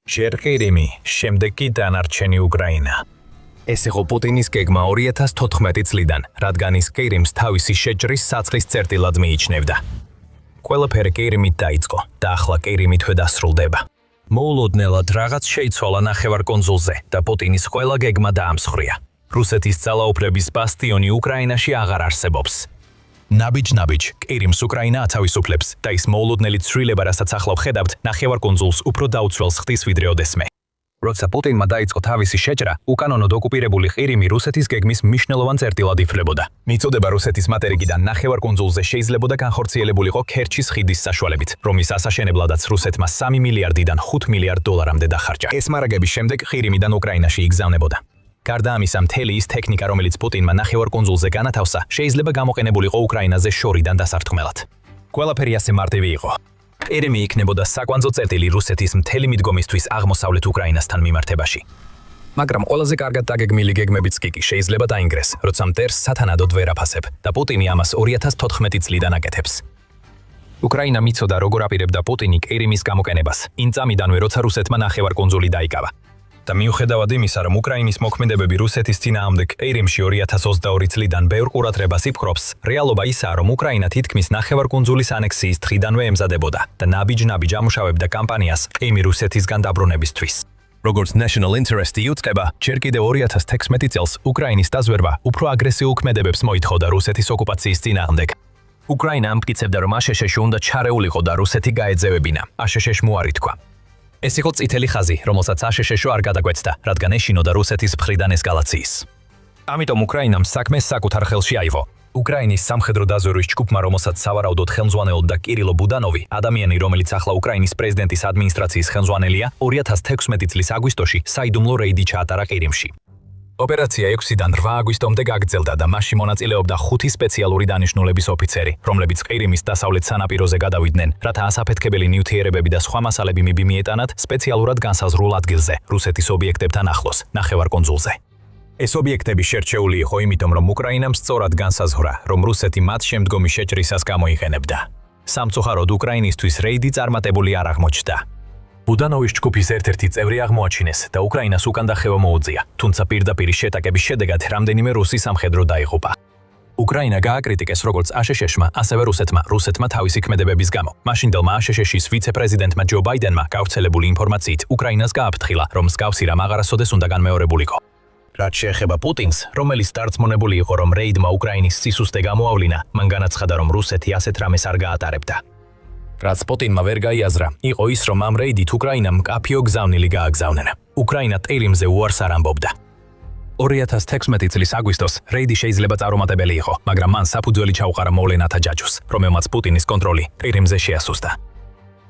ჯერ ყირიმი, შემდეგ კი დანარჩენი უკრაინა. ეს იყო პუტინის გეგმა 2014 წლიდან, რადგან ის ყირიმს თავისი შეჭრის საწყის წერტილად მიიჩნევდა. ყველაფერი ყირიმით დაიწყო და ახლა ყირიმითვე დასრულდება. მოულოდნელად რაღაც შეიცვალა ნახევარკუნძულზე და პუტინის ყველა გეგმა დაამსხვრია. რუსეთის ძალაუფლების ბასტიონი უკრაინაში აღარ არსებობს. ნაბიჯ-ნაბიჯ ყირიმს უკრაინა ათავისუფლებს და ის მოულოდნელი ცვლილება, რასაც ახლა ვხედავთ, ნახევარკუნძულს უფრო დაუცველს ხდის ვიდრე ოდესმე. როცა პუტინმა დაიწყო თავისი შეჭრა, უკანონოდ ოკუპირებული ყირიმი რუსეთის გეგმის მნიშვნელოვან წერტილად იფრლებოდა. მიწოდება რუსეთის მატერიკიდან ნახევარკუნძულზე შეიძლებოდა განხორციელებულიყო ქერჩის ხიდის საშუალებით, რომლის ასაშენებლადაც რუსეთმა 3 მილიარდიდან 5 მილიარდ დოლარამდე დახარჯა. ეს მარაგების შემდეგ ყირიმიდან უკრაინაში იგზავნებოდა. გარდა ამისა, მთელი ის ტექნიკა, რომელიც პუტინმა ნახევარკუნძულზე განათავსა, შეიძლება გამოყენებულიყო უკრაინაზე შორიდან დასარტყმელად. ყველაფერი ასე მარტივი იყო. ყირიმი იქნებოდა საკვანძო წერტილი რუსეთის მთელი მიდგომისთვის აღმოსავლეთ უკრაინასთან მიმართებაში. მაგრამ ყველაზე კარგად დაგეგმილი გეგმებიც კი შეიძლება დაინგრეს, როცა მტერს სათანადოდ ვერ აფასებ და პუტინი ამას 2014 წლიდან აკეთებს. უკრაინა მიცოდა, როგორ აპირებდა პუტინი ყირიმის გამოყენებას, იმ წამიდანვე, როცა რუსეთმა ნახევარკუნძული დაიკავა. და მიუხედავად იმისა, რომ უკრაინის მოქმედებები რუსეთის წინააღმდეგ ყირიმში 2022 წლიდან ბევრ ყურადღებას იპყრობს, რეალობა ისაა, რომ უკრაინა თითქმის ნახევარკუნძულის ანექსიის დღიდანვე ემზადებოდა და ნაბიჯ-ნაბიჯ ამუშავებდა კამპანიას ყიმი რუსეთისგან დაბრუნებისთვის. როგორც National Interest იუწყება, ჯერ კიდევ 2016 წელს უკრაინის დაზვერვა უფრო აგრესიულ ქმედებებს მოითხოვდა რუსეთის ოკუპაციის წინააღმდეგ. უკრაინა ამტკიცებდა, რომ აშშ-ში უნდა ჩარეულიყო და რუსეთი გაეძევებინა. აშშ-მ უარი თქვა. ეს იყო წითელი ხაზი, რომელსაც აშშ-შო არ გადაგვეცდა, რადგან ეშინოდა რუსეთის მხრიდან ესკალაციის. ამიტომ უკრაინამ საქმე საკუთარ ხელში აიღო. უკრაინის სამხედრო დაზვერვის ჯგუფმა, რომელსაც სავარაუდოდ ხელმძღვანელობდა კირილო ბუდანოვი, ადამიანი, რომელიც ახლა უკრაინის პრეზიდენტის ადმინისტრაციის ხელმძღვანელია, 2016 წლის აგვისტოში საიდუმლო რეიდი ჩაატარა ყირიმში. ოპერაცია 6-დან 8 აგვისტომდე გაგრძელდა და მასში მონაწილეობდა 5 სპეციალური დანიშნულების ოფიცერი, რომლებიც ყირიმის დასავლეთ სანაპიროზე გადავიდნენ, რათა ასაფეთქებელი ნივთიერებები და სხვა მასალები მიეტანათ სპეციალურად განსაზღვრულ ადგილზე, რუსეთის ობიექტებთან ახლოს, ნახევარკუნძულზე. ეს ობიექტები შერჩეული იყო იმიტომ, რომ უკრაინამ სწორად განსაზღვრა, რომ რუსეთი მათ შემდგომი შეჭრისას გამოიყენებდა. სამწუხაროდ უკრაინისთვის რეიდი წარმატებული არ აღმოჩნდა. ბუდანოვის ჯგუფის ერთ-ერთი წევრი აღმოაჩინეს და უკრაინას უკანდახევა მოუწია, თუმცა პირდაპირ შეტაკების შედეგად რამდენიმე რუსი სამხედრო დაიღუპა. უკრაინა გააკრიტიკეს როგორც აშშ-მა, ასევე რუსეთმა თავისი ქმედებების გამო. მაშინდელმა აშშ-ის ვიცე-პრეზიდენტმა ჯო ბაიდენმა გავრცელებული ინფორმაციით უკრაინას გააფრთხილა, რომ მსგავსი რამ აღარასოდეს უნდა განმეორებულიყო. რაც შეეხება პუტინს, რომელიც დარწმუნებული იყო, რომ რეიდმა უკრაინის სისუსტე გამოავლინა, მან განაცხადა, რომ რუსეთი ასეთ რამეს არ გაატარებდა. რაც პუტინმა ვერ გაიაზრა, იყო ის, რომ ამ რეიდით უკრაინამ მკაფიო გზავნილი გააგზავნა. უკრაინა ყირიმზე უარს არ ამბობდა. 2016 წლის აგვისტოს რეიდი შეიძლება წარუმატებელი იყო, მაგრამ მან საფუძველი ჩაუყარა მოვლენათა ჯაჭვს, რომელმაც პუტინის კონტროლი ყირიმზე შეასუსტა.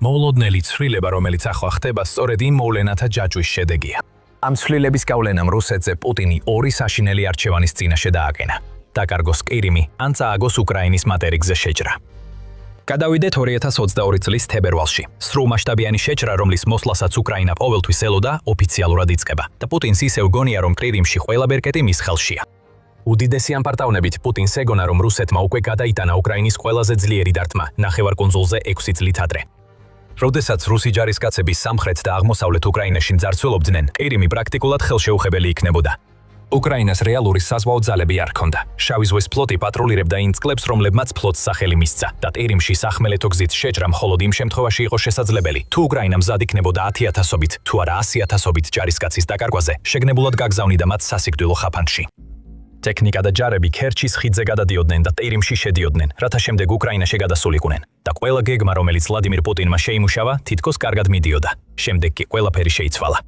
მოულოდნელი ცვლილება, რომელიც ახლა ხდება, სწორედ იმ მოვლენათა ჯაჭვის შედეგია. ამ ცვლილების გავლენამ რუსეთზე პუტინი 2 საშინელი არჩევანის წინაშე დააყენა. დაკარგოს ყირიმი, ან წააგოს უკრაინის მატერიკზე შეჭრა. გადავიდეთ 2022 წლის თებერვალში. სრულმასშტაბიანი შეჭრა, რომლის მოსვლასაც უკრაინა ყოველთვის ელოდა, ოფიციალურად იწყება და პუტინს ისევ გონია, რომ ყირიმში ყველა ბერკეტი მის ხელშია. უდიდესი ამპარტავნებით პუტინს ეგონა, რომ რუსეთმა უკვე გადაიტანა უკრაინის ყველაზე ძლიერი დარტყმა ნახევარკუნძულზე 6 წლით ადრე. როდესაც რუსი ჯარისკაცები სამხრეთ და აღმოსავლეთ უკრაინაში ძარცველობდნენ, ყირიმი პრაქტიკულად ხელშეუხებელი იქნებოდა. უკრაინას რეალური საზღვაო ძალები არ ჰქონდა. შავი ზღვის ფლოტი პატრულირებდა იმ წყლებს, რომლებმაც ფლოტს სახელი მისცა და ყირიმში სახმელეთო გზით შეჭრა მხოლოდ იმ შემთხვევაში იყო შესაძლებელი, თუ უკრაინა მზად იქნებოდა 10,000-ობით, თუ არა 100,000-ობით ჯარისკაცის დაკარგვაზე, შეგნებულად გაგზავნიდა მათ სასიკვდილო ხაფანში. ტექნიკა და ჯარები ქერჩის ხიდზე გადადიოდნენ და ყირიმში შედიოდნენ, რათა შემდეგ უკრაინაში გადასულიყვნენ და ყველა გეგმა, რომელიც ვლადიმირ პუტინმა შეიმუშავა, თითქოს კარგად მიდიოდა. შემდეგ კი ყველაფერი შეიცვალა.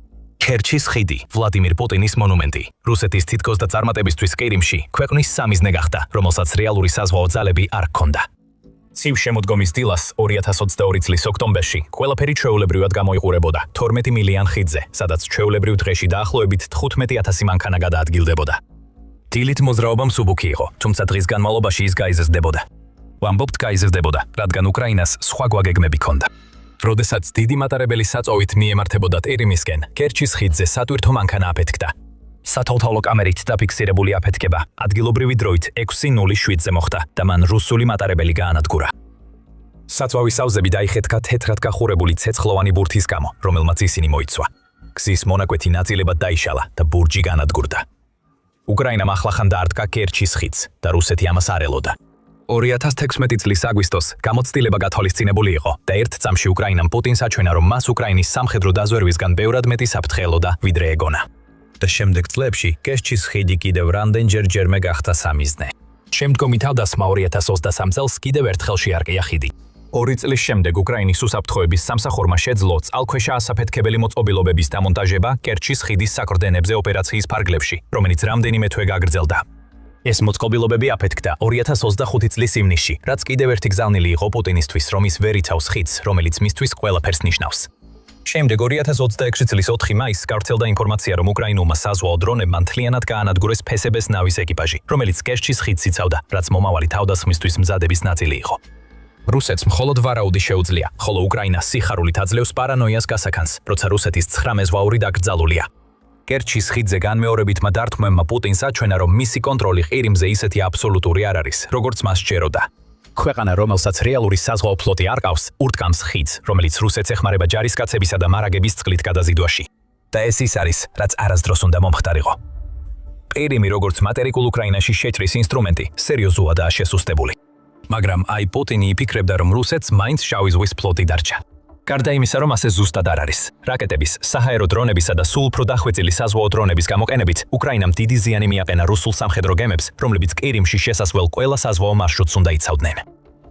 ქერჩის ხიდი, ვლადიმირ პუტინის მონუმენტი, რუსეთის თითქოს და წარმატებისთვის ყირიმში ქვეყნის სამიზნე გახდა, რომელსაც რეალური საზღვაო ძალები არ ჰქონდა. ცივ შემოდგომის დილას 2022 წლის ოქტომბერში ყველაფერი ჩვეულებრივად გამოიყურებოდა 12 მილიან ხიდზე, სადაც ჩვეულებრივ დღეში დაახლოებით 15,000 მანქანა გადაადგილდებოდა. დილით მოძრაობა მსუბუქი იყო, თუმცა დღის განმავლობაში ის გაიზრდებოდა. ვამბობთ გაიზრდებოდა, რადგან უკრაინას სხვა გვაგეგმები ჰქონდა. როდესაც დიდი მატარებელი საწოვით მიემართებოდა ყირიმისკენ, ქერჩის ხიდზე სატვირთო მანქანა აფეთქდა. სათვალთვალო კამერით დაფიქსირებული აფეთქება ადგილობრივი დროით 6:07-ზე მოხდა და მან რუსული მატარებელი გაანადგურა. საწვავის ავზები დაიხეთქა თეთრად გახურებული ცეცხლოვანი ბურთის გამო, რომელმაც ისინი მოიცვა. გზის მონაკვეთი ნაწილებად დაიშალა და ბურჯი განადგურდა. უკრაინამ ახლახან დაარტყა კერჩის ხიდს და რუსეთი ამას არ ელოდა. 2016 წლის აგვისტოს გამოცდილება გათვალისწინებული იყო და ერთ წამში უკრაინამ პუტინს აჩვენა, რომ მას უკრაინის სამხედრო დაზვერვისგან ბევრად მეტი საფრთხე ელოდა, ვიდრე ეგონა. და შემდეგ წლებში კერჩის ხიდი კიდევ რამდენჯერმე გახდა სამიზნე. შემდგომი თავდასხმა 2023 წელს კიდევ ერთხელ შეარყია ხიდი. 2 წლის შემდეგ უკრაინის უსაფრთხოების სამსახურმა შეძლო წყალქვეშა ასაფეთქებელი მოწყობილობების დამონტაჟება კერჩის ხიდის საკრდენებზე ოპერაციის ფარგლებში, რომელიც რამდენიმე თვე გაგრძელდა. ეს მოწყობილობები აფეთქდა 2025 წლის ივნისში, რაც კიდევ ერთი გზავნილი იყო პუტინისთვის, რომ ის ვერ იცავს ხიდს, რომელიც მისთვის ყველაფერს ნიშნავს. შემდეგ 2026 წლის 4 მაისს გავრცელდა ინფორმაცია, რომ უკრაინულმა საზღვაო დრონებმა მთლიანად გაანადგურეს ფესებეს ნავის ეკიპაჟი, რომელიც კერჩის ხიდს იცავდა, რაც მომავალი თავდასხმისთვის მზადების ნაწილი იყო. რუსეთს მხოლოდ ვარაუდი შეუძლია, ხოლო უკრაინას სიხარულით აძლევს პარანოიას გასაქანს, როცა რუსეთის 9 ზვაური დაკრძალულია. კერჩის ხიდზე განმეორებითმა დართმევმა პუტინს აჩვენა, რომ მისი კონტროლი ყირიმზე ისეთი აბსოლუტური არ არის, როგორც მას სჯეროდა. ქვეყანა, რომელსაც რეალური საზღვაო ფლოტი არ ყავს, ურტკამს ხიდს, რომელიც რუსეთს ეხმარება ჯარისკაცებისა და მარაგების წყლით გადაზიდვაში. და ეს ის არის, რაც არასდროს უნდა მომხდარიყო. ყირიმი, როგორც მატერიკულ უკრაინაში შეჭრის ინსტრუმენტი, სერიოზულადაა შესუსტებული. მაგრამ აი პუტინი იფიქრებდა, რომ რუსეთს მაინც შავი ზღვის ფლოტი დარჩა. გარდა იმისა, რომ ასე ზუსტად არ არის. რაკეტების, საჰაერო დრონებისა და სულ უფრო დახვეწილი საზღვაო დრონების გამოყენებით, უკრაინამ დიდი ზიანი მიაყენა რუსულ სამხედრო გემებს, რომლებიც ყირიმში შესასვლელ ყველა საზღვაო მარშრუტს უნდა იცავდნენ.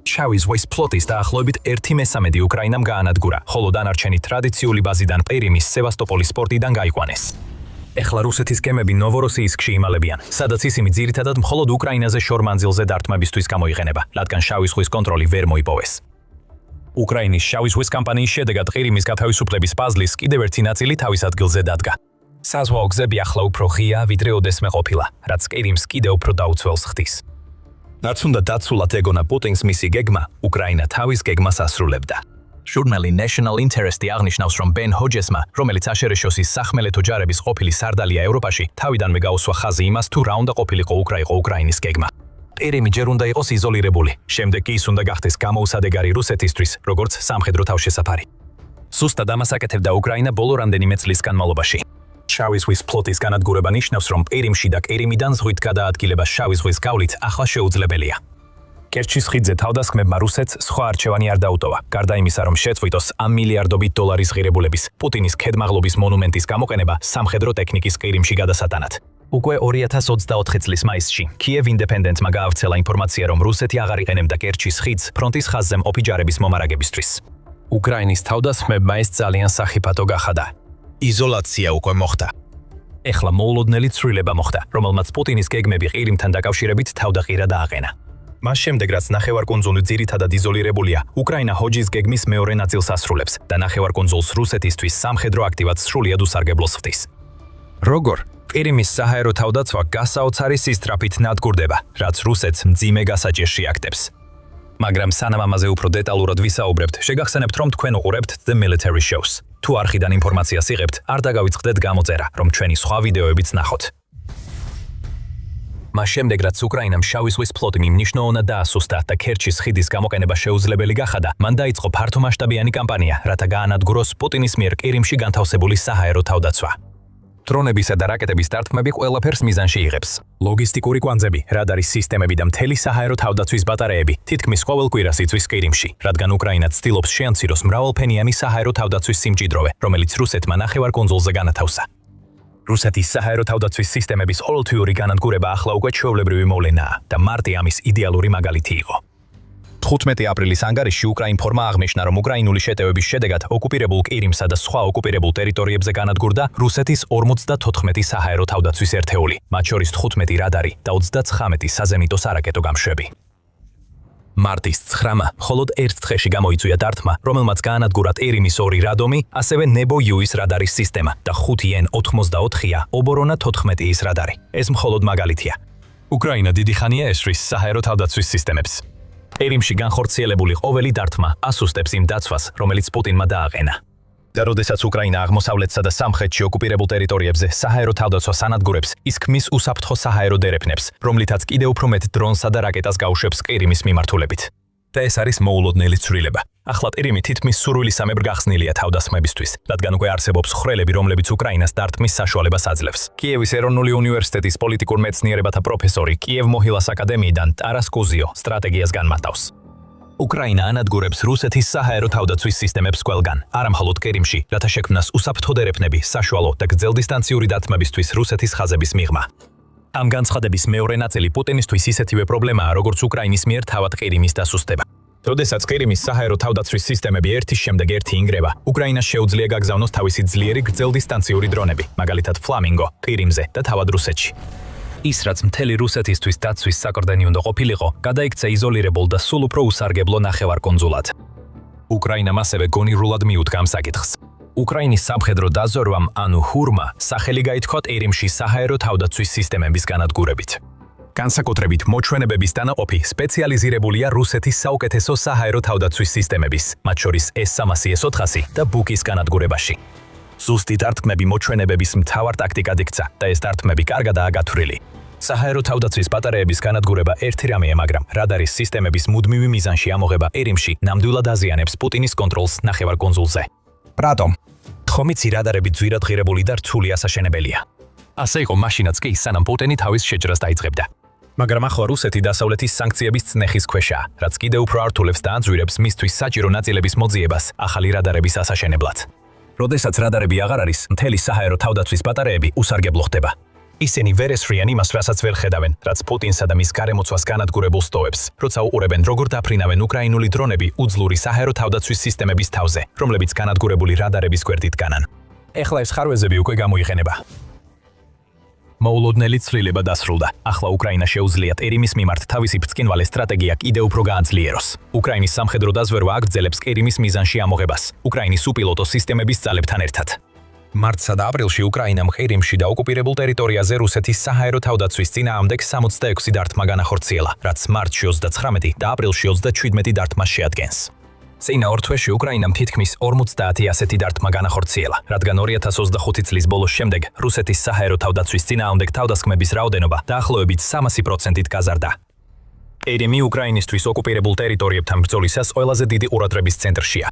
შავი ზღვის ფლოტის დაახლოებით 1/3 უკრაინამ გაანადგურა, ხოლო დანარჩენი ტრადიციული ბაზიდან ყირიმის სევასტოპოლის პორტიდან გაიყვანეს. ეხლა რუსეთის გემები ნოვოროსიისკში იმალებიან, სადაც ისინი ძირითადად მხოლოდ უკრაინაზე შორმანძილზე დარტყმებისთვის გამოიყენება, რადგან შავი ზღვის კონტროლი ვერ მოიპოვეს. უკრაინის შავი ზღვის კამპანიის შედეგად ყირიმის გათავისუფლების პაზლის კიდევ ერთი ნაწილი თავის ადგილზე დადგა. საზღვაო გზები ახლა უფრო ღია, ვიდრე ოდესმე ყოფილა, რაც ყირიმს კიდევ უფრო დაუცველს ხდის. რაც უნდა დაცულად ეგონა პუტინს მისი გეგმა, უკრაინა თავის გეგმას ასრულებდა. ჟურნალი National Interest აღნიშნავს, რომ ბენ ჰოჯესმა, რომელიც აშერეშოსის სახმელეთო ჯარების ყოფილი სარდალია ევროპაში, თავიდანვე გაუსვა ხაზი იმას, თუ რა უნდა ყოფილიყო უკრაინის გეგმა. ყირიმი ჯერ უნდა იყოს იზოლირებული, შემდეგ კი ის უნდა გახდეს გამოუსადეგარი რუსეთისთვის, როგორც სამხედრო თავშესაფარი. ზუსტად ამას აკეთებდა უკრაინა ბოლო რამდენიმე წლის განმავლობაში. შავი ზღვის ფლოტის განადგურება ნიშნავს, რომ ყირიმში და ყირიმიდან ზღვით გადაადგილება შავი ზღვის გავლით ახლა შეუძლებელია. კერჩის ხიდზე თავდასხმებმა რუსეთს სხვა არჩევანი არ დაუტოვა, გარდა იმისა, რომ შეწყვიტოს ამ მილიარდობით დოლარის ღირებულების პუტინის ქედმაღლობის მონუმენტის გამოყენება სამხედრო ტექნიკის ყირიმში გადასატანად. უკვე 2024 წლის მაისში კიევ ინდეპენდენტმა გაავრცელა ინფორმაცია, რომ რუსეთი აღარ იყენებდა კერჩის ხიდს ფრონტის ხაზზე მყოფი ჯარების მომარაგებისთვის. უკრაინის თავდასხმებმა ეს ძალიან სახიფათო გახადა. იზოლაცია უკვე მოხდა. ეხლა მოულოდნელი ცვლილება მოხდა, რომელმაც პუტინის გეგმები ყირიმთან დაკავშირებით თავდაყირა დააყენა. მას შემდეგ, რაც ნახევარკუნძული ძირითადად იზოლირებულია, უკრაინა ჰოჯის გეგმის მეორე ნაწილს ასრულებს და ნახევარკუნძულს რუსეთისთვის სამხედრო აქტივად სრულიად უსარგებლოს ხდის. როგორ? ყირიმის საჰაერო თავდაცვა გასაოცარი სისწრაფით ნადგურდება, რაც რუსეთს მძიმე გასაჭირში აქტებს. მაგრამ სანამ ამაზე უფრო დეტალურად ვისაუბრებთ, შეგახსენებთ, რომ თქვენ უყურებთ The Military Shows. თუ არხიდან ინფორმაციას იღებთ, არ დაგავიწყდეთ გამოწერა, რომ ჩვენი სხვა ვიდეოებიც ნახოთ. მას შემდეგ, რაც უკრაინამ შავი ზღვის ფლოტი მნიშვნელოვნად დაასუსტა და კერჩის ხიდის გამოყენება შეუძლებელი გახადა, მან დაიწყო ფართომასშტაბიანი კამპანია, რათა გაანადგუროს პუტინის მიერ ყირიმში განთავსებული საჰაერო თავდაცვა. დრონებისა და რაკეტების დარტყმები ყველაფერს მიზანში იღებს. ლოგისტიკური კვანძები, რადარის სისტემები და მთელი საჰაერო თავდაცვის ბატარეები თითქმის ყოველ კვირას იწვის ყირიმში, რადგან უკრაინა ცდილობს შეამციროს მრავალფენიანი საჰაერო თავდაცვის სიმჭიდროვე, რომელიც რუსეთმა ნახევარკუნძულზე განათავსა. რუსეთის საჰაერო თავდაცვის სისტემების ყოველთვიური განადგურება ახლა უკვე ჩვეულებრივი მოვლენაა და მარტი ამის იდეალური მაგალითი იყო. 15 აპრილის ანგარიშში უკრაინფორმა აღნიშნა, რომ უკრაინული შეტევების შედეგად ოკუპირებულ ყირიმსა და სხვა ოკუპირებულ ტერიტორიებზე განადგურდა რუსეთის 54 საჰაერო თავდაცვის ერთეული, მათ შორის 15 რადარი და 39 საზემიტო სარაკეტო გამშვები. მარტის 9-მა მხოლოდ ერთ დღეში გამოიწვია დარტყმა, რომელმაც გაანადგურა ყირიმის 2 რადომი, ასევე ნებო-იუის რადარის სისტემა და 5N-84-ია ობორონა 14-ის რადარი. ეს მხოლოდ მაგალითია. უკრაინა დიდი ხანია ესვრის საჰაერო თავდაცვის სისტემებს. ყირიმში განხორციელებული ყოველი დარტყმა ასუსტებს იმ დაცვას, რომელიც პუტინმა დააყენა. და როდესაც უკრაინა აღმოსავლეთსა და სამხრეთში ოკუპირებულ ტერიტორიებზე საჰაერო თავდაცვას ანადგურებს, ის ქმნის უსაფრთხო საჰაერო დერეფნებს, რომლითაც კიდევ უფრო მეტ დრონსა და რაკეტას გაუშვებს ყირიმის მიმართულებით. და ეს არის მოულოდნელი ცვლილება. ახლა ყირიმი თითქმის სურვილისამებრ გახსნილია თავდასხმებისთვის, რადგან უკვე არსებობს ხვრელები, რომლებიც უკრაინას დარტყმის საშუალებას აძლევს. კიევის ეროვნული უნივერსიტეტის პოლიტიკურ მეცნიერებათა პროფესორი კიევ-მოჰილას აკადემიიდან ტარას კუზიო სტრატეგიას განმარტავს. უკრაინა ანადგურებს რუსეთის საჰაერო თავდაცვის სისტემებს ყველგან, არა მხოლოდ ყირიმში, რათა შექმნას უსაფრთხოდ ერეფნები, საშუალო და გრძელდისტანციური დათმებისთვის რუსეთის ხაზების მიღმა. ამ განცხადების მეორე ნაწილი პუტინისთვის ისეთივე პრობლემაა, როგორც უკრაინის მიერ თავად ყირიმის დასუსტება. როდესაც ყირიმის საჰაერო თავდაცვის სისტემები ერთის შემდეგ ერთი ინგრევა, უკრაინას შეუძლია გაგზავნოს თავისი ძლიერი გრძელდისტანციური დრონები, მაგალითად ფლამინგო, ყირიმზე და თავად რუსეთში. ის, რაც მთელი რუსეთისთვის დაცვის საკრდენი უნდა ყოფილიყო, გადაიქცა იზოლირებულ და სულ უფრო უსარგებლო ნახევარკუნძულად. უკრაინამ ასევე გონივრულად მიუდგა ამ საკითხს. უკრაინის სამხედრო დაზვერვამ ანუ ჰურმა სახელი გაითქვა ყირიმში საჰაერო თავდაცვის სისტემების განადგურებით. განსაკუთრებით მოჩვენებების დანაყოფი სპეციალიზირებულია რუსეთის საუკეთესო საჰაერო თავდაცვის სისტემების, მათ შორის S-300, S-400 და ბუკის განადგურებაში. ზუსტი დარტყმები მოჩვენებების მთავარ ტაქტიკად იქცა და ეს დარტყმები კარგადაა გათვლილი. საჰაერო თავდაცვის ბატარეების განადგურება ერთი რამეა, მაგრამ რადარის სისტემების მუდმივი მიზანში ამოღება ყირიმში ნამდვილად აზიანებს პუტინის კონტროლს ნახევარკუნძულზე. რატომ? ხომიცი რადარები ძვირად ღირებული და რთული ასაშენებელია. ასე იყო მაშინაც კი, სანამ პუტინი თავის შეჭრას დაიწყებდა. მაგრამ ახლა რუსეთი დასავლეთის სანქციების წნეხის ქვეშაა, რაც კიდევ უფრო ართულებს და აძვირებს მისთვის საჭირო ნაწილების მოძიებას ახალი რადარების ასაშენებლად. როდესაც რადარები აღარ არის, მთელი საჰაერო თავდაცვის ბატარეები უსარგებლო ხდება. ისინი ვერ ესვრიან იმას, რასაც ვერ ხედავენ, რაც პუტინსა და მის გარემოცვას განადგურებულ სტოვებს, როცა უყურებენ, როგორ დაფრინავენ უკრაინული დრონები უძლური საჰაერო თავდაცვის სისტემების თავზე, რომლებიც განადგურებული რადარების გვერდით განან. ეხლა ეს ხარვეზები უკვე გამოიყენება. მოულოდნელი ცვლილება დასრულდა. ახლა უკრაინა შეუძლია ყირიმის მიმართ თავისი ბრწყინვალე სტრატეგია კიდევ უფრო გააძლიეროს. უკრაინის სამხედრო დაზვერვა აგრძელებს ყირიმის მიზანში ამოღებას, უკრაინის უპილოტო სისტემების ძალებთან ერთად. მარტსა და აპრილში უკრაინამ ყირიმში და ოკუპირებულ ტერიტორიაზე რუსეთის საჰაერო თავდაცვის წინააღმდეგ 66 დარტყმა განახორციელა, რაც მარტში 39 და აპრილში 37 დარტყმას შეადგენს. წინა ორ თვეში უკრაინამ თითქმის 50 ასეთი დარტყმა განახორციელა, რადგან 2025 წლის ბოლოს შემდეგ რუსეთის საჰაერო თავდაცვის წინააღმდეგ თავდასხმების რაოდენობა დაახლოებით 300%-ით გაზარდა. ყირიმი უკრაინისთვის ოკუპირებულ ტერიტორიებთან ბრძოლისას ყველაზე დიდი ყურადღების ცენტრშია.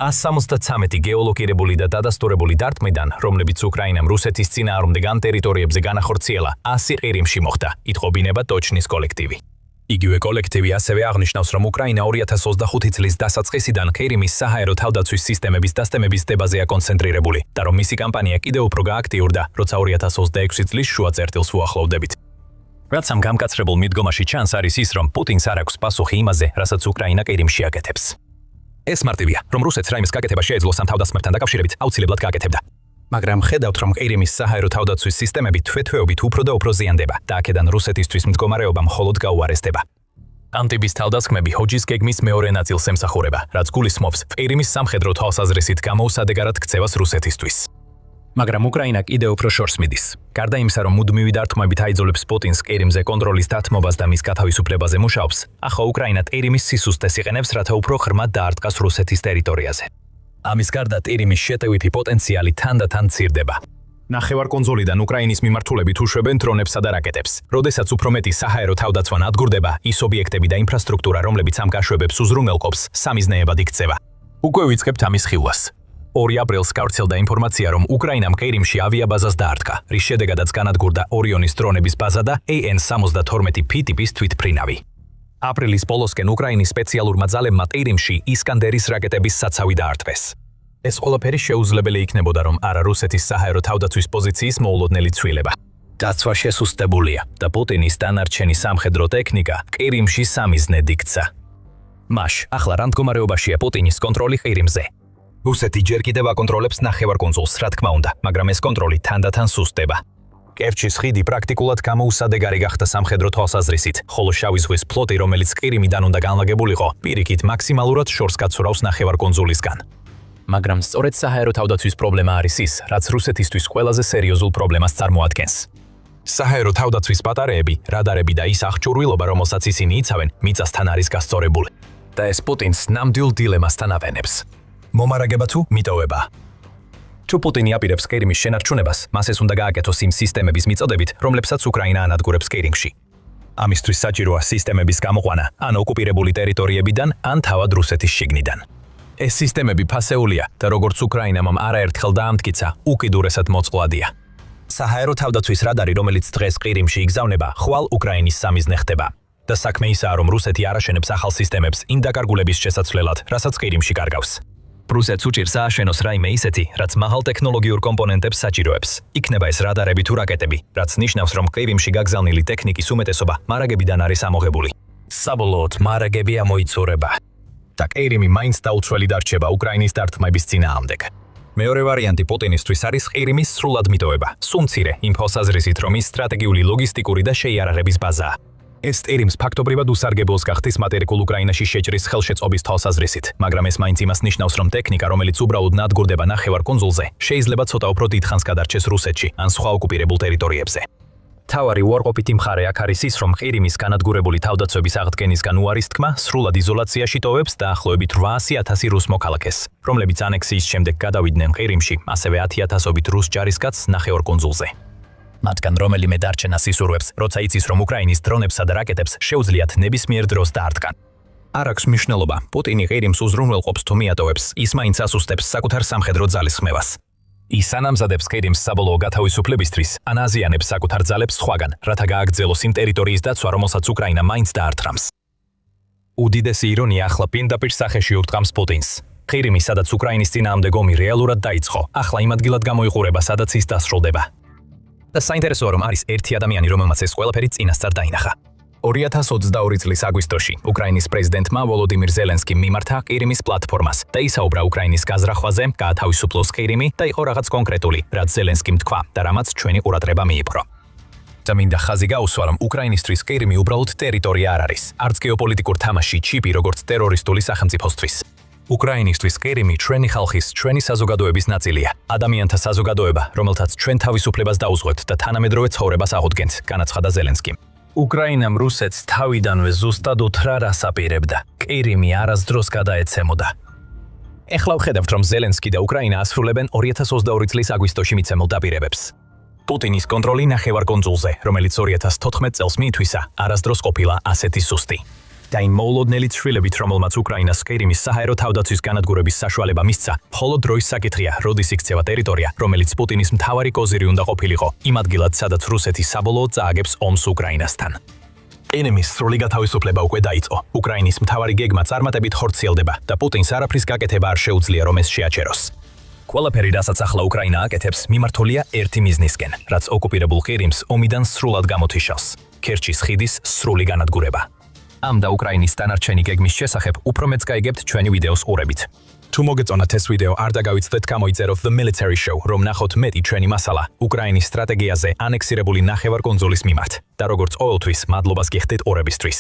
173 გეოლოკირებული და დადასტურებული დარტყმიდან, რომლებიც უკრაინამ რუსეთის წინააღმდეგ ამ ტერიტორიებზე განახორციელა, 100 ყირიმში მოხდა, ითხოვინება ტოჩნის კოლექტივი. იგივე კოლექტივი ასევე აღნიშნავს, რომ უკრაინა 2025 წლის დასაწყისიდან ყირიმის საჰაერო თავდაცვის სისტემების დასტემების დებაზეა კონცენტრირებული და რომ მისი კამპანია კიდევ უფრო გააქტიურდა, როცა 2026 წლის შუა წერტილს უახლოვდებით. რაც ამ გამკაცრებულ მიდგომაში ჩანს არის ის, რომ პუტინს არ აქვს პასუხი იმაზე, რასაც უკრაინა ყირიმში აკეთებს. ეს მარტივია, რომ რუსეთს რაიმეს გაკეთება შეეძლოს ამ თავდასხმებთან დაკავშირებით აუცილებლად გააკეთებდა. მაგრამ ხედავთ, რომ ყირიმის საჰაერო თავდაცვის სისტემები თვეთვეობით უფრო და უფრო ზიანდება და აქედან რუსეთისთვის მდგომარეობა მხოლოდ გაუარესდება. ამ ტიპის თავდასხმები ჰოჯის გეგმის მეორე ნაწილს ემსახურება, რაც გულისხმობს ყირიმის სამხედრო თვალსაზრისით გამოუსადეგარად ქცევას რუსეთისთვის. მაგრამ უკრაინა კიდევ უფრო შორს მიდის. გარდა იმისა, რომ მუდმივი დარტყმებით აიძულებს პუტინს ყირიმზე კონტროლის დათმობას და მის გათავისუფლებაზე მუშაობს, ახლა უკრაინა ყირიმის სისუსტეს იყენებს, რათა უფრო ღრმად დაარტყას რუსეთის ტერიტორიაზე. ამის გარდა ყირიმის შეტევითი პოტენციალი თანდათან მცირდება. ნახევარკუნძულიდან უკრაინის მიმართულებით უშვებენ დრონებსა და რაკეტებს. როდესაც უფრო მეტი საჰაერო თავდაცვა ნადგურდება, ის ობიექტები და ინფრასტრუქტურა, რომლებიც ამ გაშვებებს უზრუნველყოფს, სამიზნეებად იქცევა. უკვე ვიწყებთ ამის ხილვას. 2 აპრილს გავრცელდა ინფორმაცია, რომ უკრაინამ ყირიმში ავიაბაზას დაარტყა, რის შედეგადაც განადგურდა ორიონის დრონების ბაზა და AN-72P ტიპის თვითმფრინავი. აპრილის ბოლოსკენ უკრაინის სპეციალურმა ძალებმა ყირიმში ისკანდერის რაკეტების საცავი დაარტყეს. ეს ყველაფერი შეუძლებელი იქნებოდა, რომ არა რუსეთის საჰაერო თავდაცვის პოზიციის მოულოდნელი ცვლილება. დაცვა შესუსტებულია და პუტინის დანარჩენი სამხედრო ტექნიკა ყირიმში სამიზნედ იქცა. მაშ, ახლა რა მდგომარეობაშია პუტინის კონტროლი ყირიმზე? რუსეთი ჯერ კიდევ აკონტროლებს ნახევარკუნძულს, რა თქმა უნდა, მაგრამ ეს კონტროლი თანდათან სუსტდება. კერჩის ხიდი პრაქტიკულად გამოუსადეგარი გახდა სამხედრო თვალსაზრისით, ხოლო შავი ზღვის ფლოტი, რომელიც ყირიმიდან უნდა განლაგებულიყო, პირიქით მაქსიმალურად შორს გაცურავს ნახევარკუნძულისგან. მაგრამ სწორედ საჰაერო თავდაცვის პრობლემა არის ის, რაც რუსეთისთვის ყველაზე სერიოზულ პრობლემას წარმოადგენს. საჰაერო თავდაცვის ბატარეები, რადარები და ის აღჭურვილობა, რომელსაც ისინი იცავენ, მიწასთან არის გასწორებული. და ეს პუტინს ნამდვილ დილემასთან ავენებს. მომარაგება თუ მიტოვება. თუ პუტინი აპირებს ყირიმის შენარჩუნებას, მას ეს უნდა გააკეთოს იმ სისტემების მიწოდებით, რომლებსაც უკრაინა ანადგურებს ყირიმში. ამისთვის საჭიროა სისტემების გამოყვანა ან ოკუპირებული ტერიტორიებიდან, ან თავად რუსეთის შიგნიდან. ეს სისტემები ფასეულია და როგორც უკრაინამ არაერთხელ დაამტკიცა, უკიდურესად მოწყვლადია. საჰაერო თავდაცვის რადარი, რომელიც დღეს ყირიმში იგზავნება, ხვალ უკრაინის სამიზნე ხდება. და საქმე ისაა, რომ რუსეთი არ აშენებს ახალ სისტემებს იმ დაკარგულების შესაცვლელად, რასაც ყირიმში კარგავს. რუსეთს უჭირს ააშენოს რაიმე ისეთი, რაც მაღალ ტექნოლოგიურ კომპონენტებს საჭიროებს. იქნება ეს რადარები თუ რაკეტები, რაც ნიშნავს, რომ ყირიმში გაგზავნილი ტექნიკის უმეტესობა მარაგებიდან არის ამოღებული. საბოლოოდ მარაგები ამოიცურება. და ყირიმი მაინც დაუცველი დარჩება უკრაინის დარტყმების წინააღმდეგ. მეორე ვარიანტი პუტინისთვის არის ყირიმის სრულად მიტოვება, სუმცირე იმ თვალსაზრისით, რომ ის სტრატეგიული ლოგისტიკური და შეიარაღების ბაზაა. ეს ყირიმს ფაქტობრივად უსარგებლოს გახდის მატერიკულ უკრაინაში შეჭრის ხელშეწყობის თვალსაზრისით, მაგრამ ეს მაინც იმას ნიშნავს, რომ ტექნიკა, რომელიც უბრალოდ ნადგურდება ნახევარკუნძულზე, შეიძლება ცოტა უფრო დიდხანს გადარჩეს რუსეთში ან სხვა ოკუპირებულ ტერიტორიებზე. თავარი უარყოფითი მხარე აქ არის ის, რომ ყირიმის განადგურებული თავდაცვების აღდგენისგან უარის თქმა სრულად იზოლაციაში ტოვებს დაახლოებით 800,000 რუს მოქალაქეს, რომლებიც ანექსიის შემდეგ გადავიდნენ ყირიმში, ასევე 10,000-ობით რუს ჯარისკაცს ნახევარკუნძულზე. მათგან რომელიმე დარჩენას ისურვებს, როცა იცის, რომ უკრაინის დრონებსა და რაკეტებს შეუძლიათ ნებისმიერ დროს დაარტყან. არ აქვს მნიშვნელობა, პუტინი ყირიმს უზრუნველყოფს თუ მიატოვებს, ის მაინც ასუსტებს საკუთარ სამხედრო ძალის ხმევას. ის ანამზადებს ყირიმს საბოლოო გათავისუფლებისთვის, ან აზიანებს საკუთარ ძალებს სხვაგან, რათა გააგრძელოს იმ ტერიტორიის დაცვა, რომელსაც უკრაინა მაინც დაარტყამს. უდიდესი ირონია ახლა პირდაპირ სახეში ურტყამს პუტინს. ყირიმი, სადაც უკრაინის წინააღმდეგ ომი რეალურად დაიწყო, ახლა იმ ადგილად გამოიყურება, სადაც ის დასრულდება. და საინტერესოა, რომ არის ერთი ადამიანი, რომელმაც ეს ყველაფერი წინასწარ დაინახა. 2022 წლის აგვისტოში უკრაინის პრეზიდენტმა ვოლოდიმირ ზელენსკიმ მიმართა ყირიმის პლატფორმას და ისაუბრა უკრაინის გაზრახვაზე, გაათავისუფლოს ყირიმი და იყო რაღაც კონკრეტული, რაც ზელენსკიმ თქვა და რამაც ჩვენი ყურადღება მიიპყრო. და მინდა ხაზი გაუსვა, რომ უკრაინისთვის ყირიმი უბრალოდ ტერიტორია არ არის, არც გეოპოლიტიკურ თამაში ჩიპი როგორც ტერორისტული სახელმწიფოსთვის. უკრაინისთვის ყირიმი ჩვენი ხალხის, ჩვენი საზოგადოების ნაწილია, ადამიანთა საზოგადოება, რომელთაც ჩვენ თავისუფლებას დაუძღვევთ და თანამედროვე ცხოვრებას აღუდგენთ, განაცხადა ზელენსკიმ. უკრაინამ რუსეთს თავიდანვე ზუსტად უთხრა, რას აპირებდა. ყირიმი არასდროს გადაეცემოდა. ეხლა ვხედავთ, რომ ზელენსკი და უკრაინა ასრულებენ 2022 წლის აგვისტოში მიცემულ დაპირებებს. პუტინის კონტროლი ნახევარკუნძულზე, რომელიც 2014 წელს მიითვისა, არასდროს ყოფილა ასეთი სუსტი. და იმ მოულოდნელი ცვლილებით, რომელმაც უკრაინას ყირიმის საჰაერო თავდაცვის განადგურების საშუალება მისცა, მხოლოდ დროის საკითხია, როდის იქცევა ტერიტორია, რომელიც პუტინის მთავარი კოზირი უნდა ყოფილიყო, იმ ადგილად, სადაც რუსეთი საბოლოოდ წააგებს ომს უკრაინასთან. ყირიმის სრული გათავისუფლება უკვე დაიწყო. უკრაინის მთავარი გეგმა წარმატებით ხორციელდება და პუტინს არაფრის გაკეთება არ შეუძლია, რომ ეს შეაჩეროს. ყველაფერი, რასაც ახლა უკრაინა აკეთებს, მიმართულია ერთი მიზნისკენ, რაც ოკუპირებულ ყირიმს ომიდან სრულად გამოთიშავს. ქერჩის ხიდის სრული განადგურება. ამ და უკრაინის დანარჩენი გეგმის შესახებ უფრო მეც გაიგებთ ჩვენი ვიდეოს ყურებით. თუ მოგეწონათ ეს ვიდეო, არ დაგავიწყდეთ გამოიწეროთ The Military Show, რომ ნახოთ მეტი ჩვენი მასალა უკრაინის სტრატეგიაზე ანექსირებული ნახევარკუნძულის მიმართ. და როგორც ყოველთვის, მადლობას გიხდით ყურებისთვის.